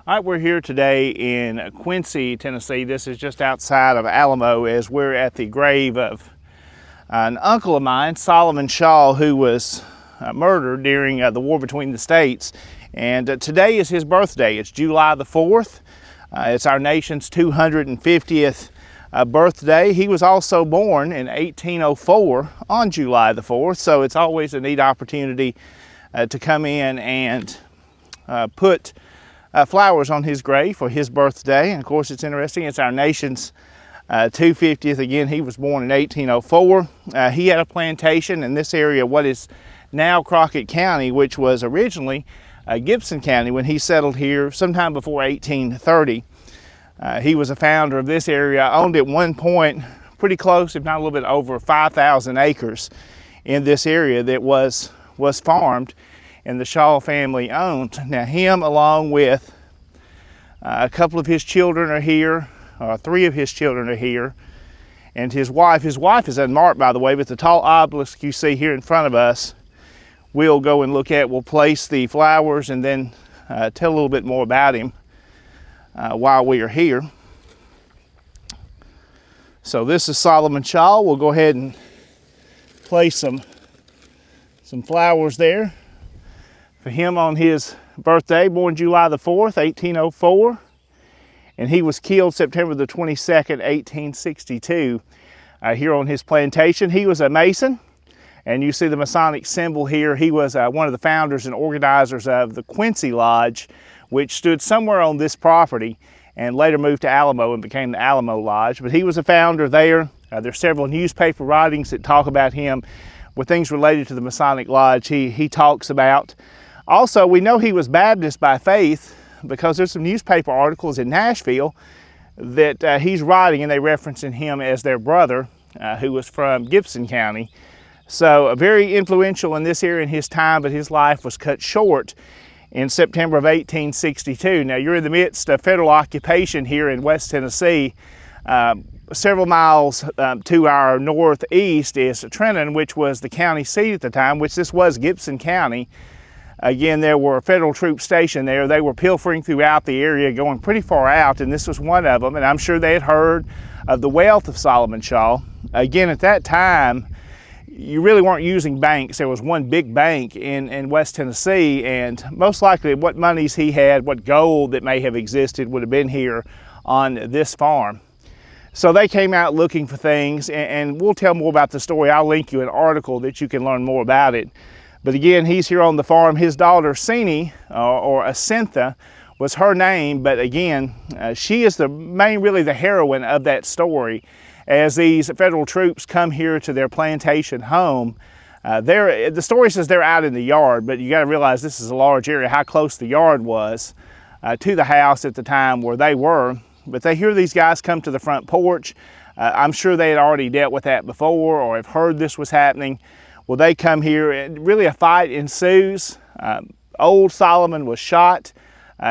All right, we're here today in Quincy, Tennessee. This is just outside of Alamo, as we're at the grave of an uncle of mine, Solomon Shaw, who was murdered during the war between the states. And today is his birthday. It's July the 4th. It's our nation's 250th birthday. He was also born in 1804 on July the 4th, so it's always a neat opportunity to come in and put flowers on his grave for his birthday. And of course, it's interesting, it's our nation's 250th. Again, he was born in 1804. He had a plantation in this area, what is now Crockett County, which was originally Gibson County when he settled here sometime before 1830. He was a founder of this area, owned at one point pretty close, if not a little bit over 5,000 acres in this area that was farmed and the Shaw family owned. Now him, along with a couple of his children are here, three of his children are here, and his wife is unmarked, by the way, but the tall obelisk you see here in front of us, we'll go and look at. We'll place the flowers and then tell a little bit more about him while we are here. So this is Solomon Shaw. We'll go ahead and place some flowers there for him on his birthday, born July the 4th, 1804. And he was killed September the 22nd, 1862, here on his plantation. He was a Mason, and you see the Masonic symbol here. He was one of the founders and organizers of the Quincy Lodge, which stood somewhere on this property and later moved to Alamo and became the Alamo Lodge. But he was a founder there. There's several newspaper writings that talk about him with things related to the Masonic Lodge he talks about. Also, we know he was Baptist by faith because there's some newspaper articles in Nashville that he's writing, and they referencing him as their brother who was from Gibson County. So very influential in this area in his time, but his life was cut short in September of 1862. Now, you're in the midst of federal occupation here in West Tennessee. Several miles to our northeast is Trenton, which was the county seat at the time, which this was Gibson County. Again, there were federal troops stationed there. They were pilfering throughout the area, going pretty far out, and this was one of them. And I'm sure they had heard of the wealth of Solomon Shaw. Again, at that time, you really weren't using banks. There was one big bank in West Tennessee, and most likely what monies he had, what gold that may have existed, would have been here on this farm. So they came out looking for things, and we'll tell more about the story. I'll link you an article that you can learn more about it. But again, he's here on the farm. His daughter, Cene, or Acintha, was her name. But again, she is really the heroine of that story. As these federal troops come here to their plantation home, the story says they're out in the yard, but you got to realize this is a large area, how close the yard was to the house at the time where they were. But they hear these guys come to the front porch. I'm sure they had already dealt with that before or have heard this was happening. Well, they come here and really a fight ensues. Old Solomon was shot.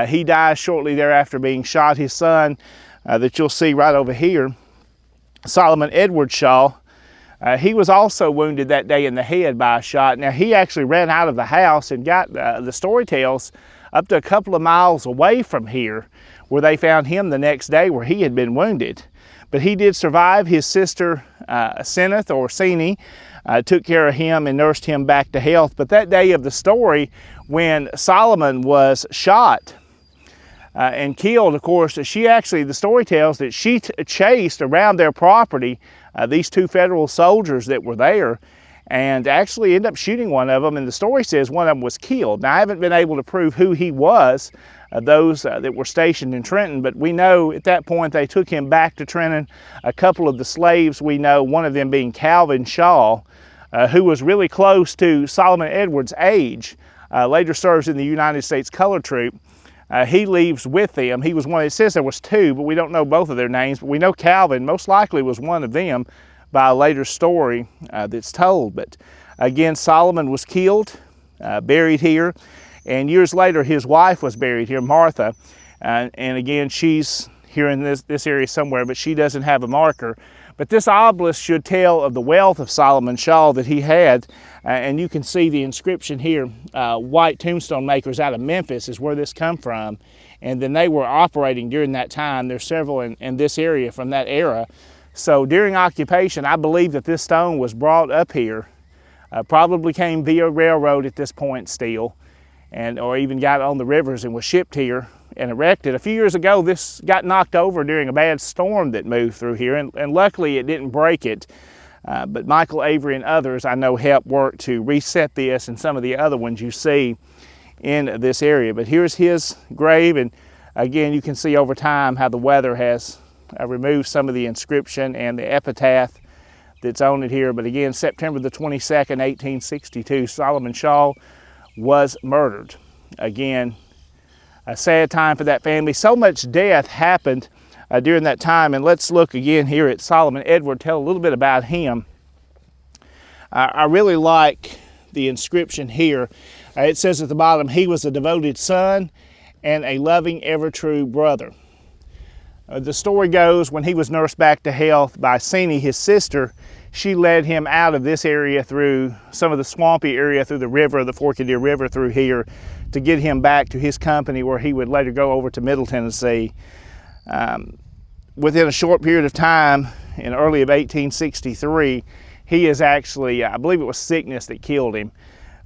He dies shortly thereafter being shot. His son that you'll see right over here, Solomon Edward Shaw, he was also wounded that day in the head by a shot. Now, he actually ran out of the house and got, the story tells, up to a couple of miles away from here, where they found him the next day where he had been wounded. But he did survive. His sister, Cene, took care of him and nursed him back to health. But that day of the story, when Solomon was shot and killed, of course, the story tells that she chased around their property these two federal soldiers that were there and actually ended up shooting one of them. And the story says one of them was killed. Now, I haven't been able to prove who he was, those that were stationed in Trenton, but we know at that point they took him back to Trenton. A couple of the slaves we know, one of them being Calvin Shaw, who was really close to Solomon Edwards' age, later serves in the United States Color Troop. He leaves with them. He was one, it says there was two, but we don't know both of their names, but we know Calvin most likely was one of them by a later story that's told. But again, Solomon was killed, buried here, and years later his wife was buried here, Martha, and again she's here in this area somewhere, but she doesn't have a marker. But this obelisk should tell of the wealth of Solomon Shaw that he had. And you can see the inscription here. White tombstone makers out of Memphis is where this come from. And then they were operating during that time. There's several in this area from that era. So during occupation, I believe that this stone was brought up here. Probably came via railroad at this point still, or even got on the rivers and was shipped here and erected. A few years ago, this got knocked over during a bad storm that moved through here, and luckily it didn't break it. But Michael Avery and others I know helped work to reset this and some of the other ones you see in this area. But here's his grave, and again you can see over time how the weather has removed some of the inscription and the epitaph that's on it here. But again, September the 22nd, 1862, Solomon Shaw was murdered. Again, a sad time for that family. So much death happened during that time. And let's look again here at Solomon Edward, tell a little bit about him. I really like the inscription here. It says at the bottom, he was a devoted son and a loving, ever-true brother. The story goes, when he was nursed back to health by Sini, his sister, she led him out of this area through some of the swampy area, through the river, the Forked River through here, to get him back to his company where he would later go over to Middle Tennessee. Within a short period of time, in early of 1863, he is actually, I believe it was sickness that killed him,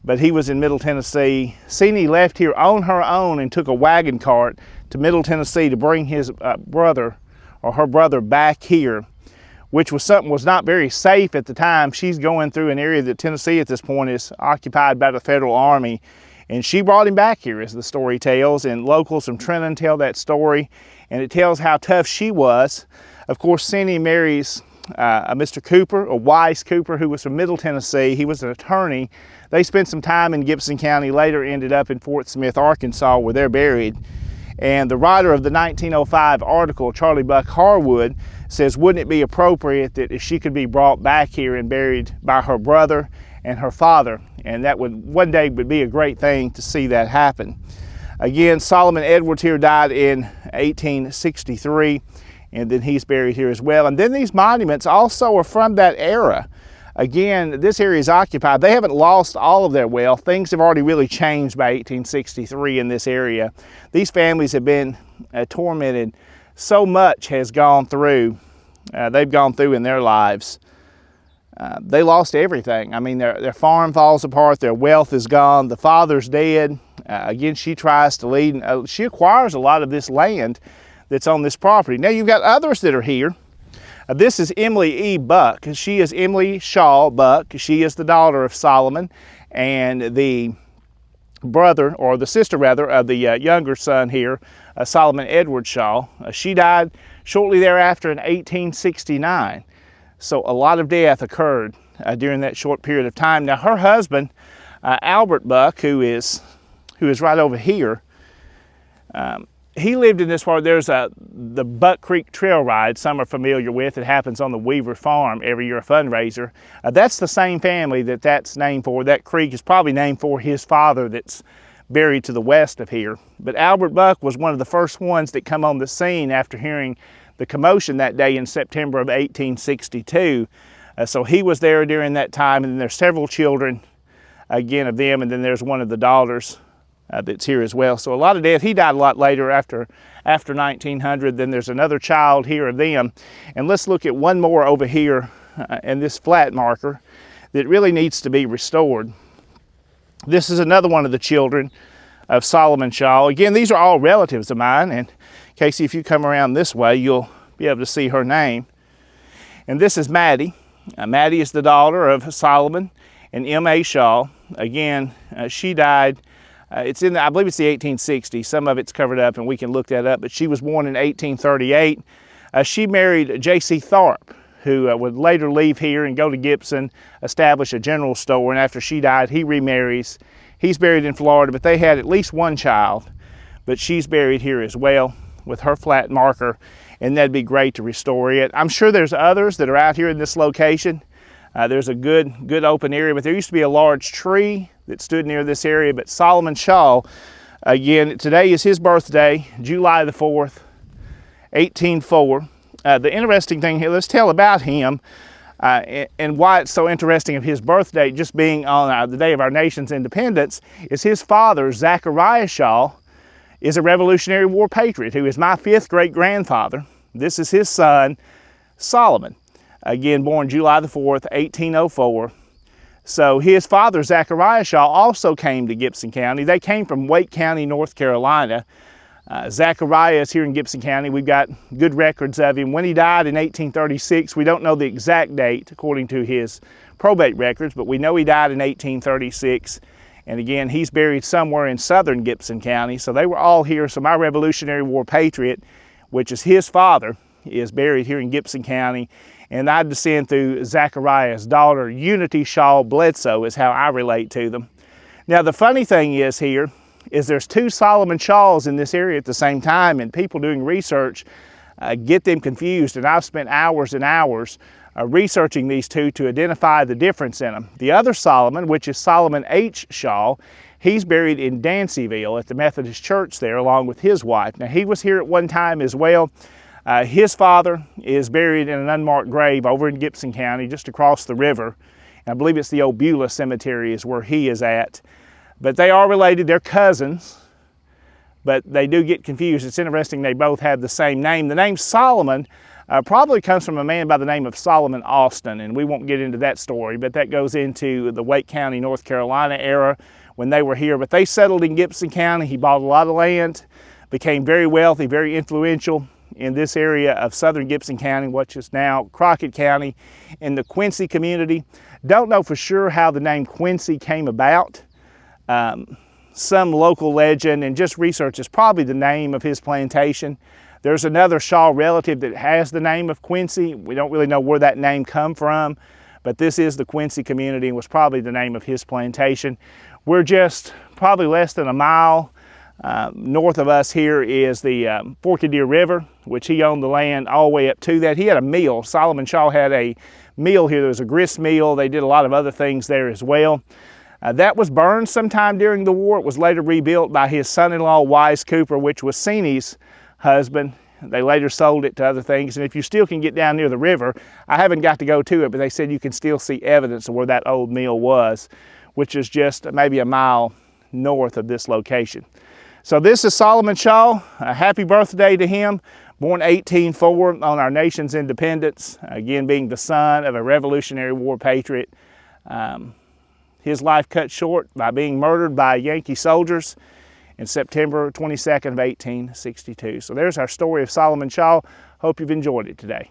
but he was in Middle Tennessee. Sini left here on her own and took a wagon cart to Middle Tennessee to bring his brother or her brother back here, which was something was not very safe at the time. She's going through an area that Tennessee at this point is occupied by the Federal Army, and she brought him back here, as the story tells, and locals from Trenton tell that story, and it tells how tough she was. Of course, Sini marries a Mr. Cooper, a Wise Cooper, who was from Middle Tennessee. He was an attorney. They spent some time in Gibson County, later ended up in Fort Smith, Arkansas, where they're buried. And the writer of the 1905 article, Charlie Buck Harwood, says, wouldn't it be appropriate that if she could be brought back here and buried by her brother and her father? And that would one day would be a great thing to see that happen. Again, Solomon Edwards here died in 1863, and then he's buried here as well. And then these monuments also are from that era. Again, this area is occupied. They haven't lost all of their wealth. Things have already really changed by 1863 in this area. These families have been tormented. So much has gone through, they've gone through in their lives. They lost everything. I mean, their farm falls apart, their wealth is gone, the father's dead. Again, she tries to lead, she acquires a lot of this land that's on this property. Now you've got others that are here. This is Emily E. Buck. She is Emily Shaw Buck. She is the daughter of Solomon and the brother, or the sister rather, of the younger son here, Solomon Edward Shaw. She died shortly thereafter in 1869. So a lot of death occurred during that short period of time. Now her husband, Albert Buck, who is right over here, he lived in this part. There's the Buck Creek Trail Ride, some are familiar with. It happens on the Weaver Farm every year, a fundraiser. That's the same family that's named for. That creek is probably named for his father that's buried to the west of here. But Albert Buck was one of the first ones that come on the scene after hearing the commotion that day in September of 1862. So he was there during that time, and then there's several children, again, of them, and then there's one of the daughters that's here as well. So a lot of death. He died a lot later after 1900. Then there's another child here of them. And let's look at one more over here and this flat marker that really needs to be restored. This is another one of the children of Solomon Shaw. Again, these are all relatives of mine, and Casey, if you come around this way, you'll be able to see her name. And this is Maddie. Maddie is the daughter of Solomon and M.A. Shaw. Again, she died, I believe it's the 1860s. Some of it's covered up and we can look that up, but she was born in 1838. She married J.C. Tharp, who would later leave here and go to Gibson, establish a general store, and after she died, he remarries. He's buried in Florida, but they had at least one child, but she's buried here as well with her flat marker, and that'd be great to restore it. I'm sure there's others that are out here in this location. There's a good open area, but there used to be a large tree that stood near this area. But Solomon Shaw, again, today is his birthday, July the 4th, 1804. The interesting thing here, let's tell about him and why it's so interesting of his birth date just being on the day of our nation's independence, is his father, Zachariah Shaw, is a Revolutionary War patriot who is my 5th great-grandfather. This is his son, Solomon, again born July the 4th, 1804. So his father, Zachariah Shaw, also came to Gibson County. They came from Wake County, North Carolina. Zachariah is here in Gibson County. We've got good records of him. When he died in 1836, we don't know the exact date according to his probate records, but we know he died in 1836. And again, he's buried somewhere in southern Gibson County. So they were all here. So my Revolutionary War patriot, which is his father, is buried here in Gibson County. And I descend through Zachariah's daughter, Unity Shaw Bledsoe, is how I relate to them. Now, the funny thing is here, is there's 2 Solomon Shaws in this area at the same time, and people doing research get them confused, and I've spent hours and hours researching these 2 to identify the difference in them. The other Solomon, which is Solomon H. Shaw, he's buried in Dancyville at the Methodist Church there along with his wife. Now, he was here at one time as well. His father is buried in an unmarked grave over in Gibson County, just across the river. And I believe it's the old Beulah Cemetery is where he is at. But they are related, they're cousins, but they do get confused. It's interesting they both have the same name. The name Solomon probably comes from a man by the name of Solomon Austin, and we won't get into that story, but that goes into the Wake County, North Carolina era when they were here. But they settled in Gibson County. He bought a lot of land, became very wealthy, very influential in this area of southern Gibson County, which is now Crockett County, in the Quincy community. Don't know for sure how the name Quincy came about. Some local legend and just research is probably the name of his plantation. There's another Shaw relative that has the name of Quincy. We don't really know where that name come from, but this is the Quincy community and was probably the name of his plantation. We're just probably less than a mile north of us here is the Forked Deer River, which he owned the land all the way up to that. He had a mill. Solomon Shaw had a mill here. There was a grist mill. They did a lot of other things there as well. That was burned sometime during the war. It was later rebuilt by his son-in-law, Wise Cooper, which was Seeney's husband. They later sold it to other things. And if you still can get down near the river, I haven't got to go to it, but they said you can still see evidence of where that old mill was, which is just maybe a mile north of this location. So this is Solomon Shaw. A happy birthday to him. Born 1804 on our nation's independence, again being the son of a Revolutionary War patriot. His life cut short by being murdered by Yankee soldiers in September 22nd of 1862. So there's our story of Solomon Shaw. Hope you've enjoyed it today.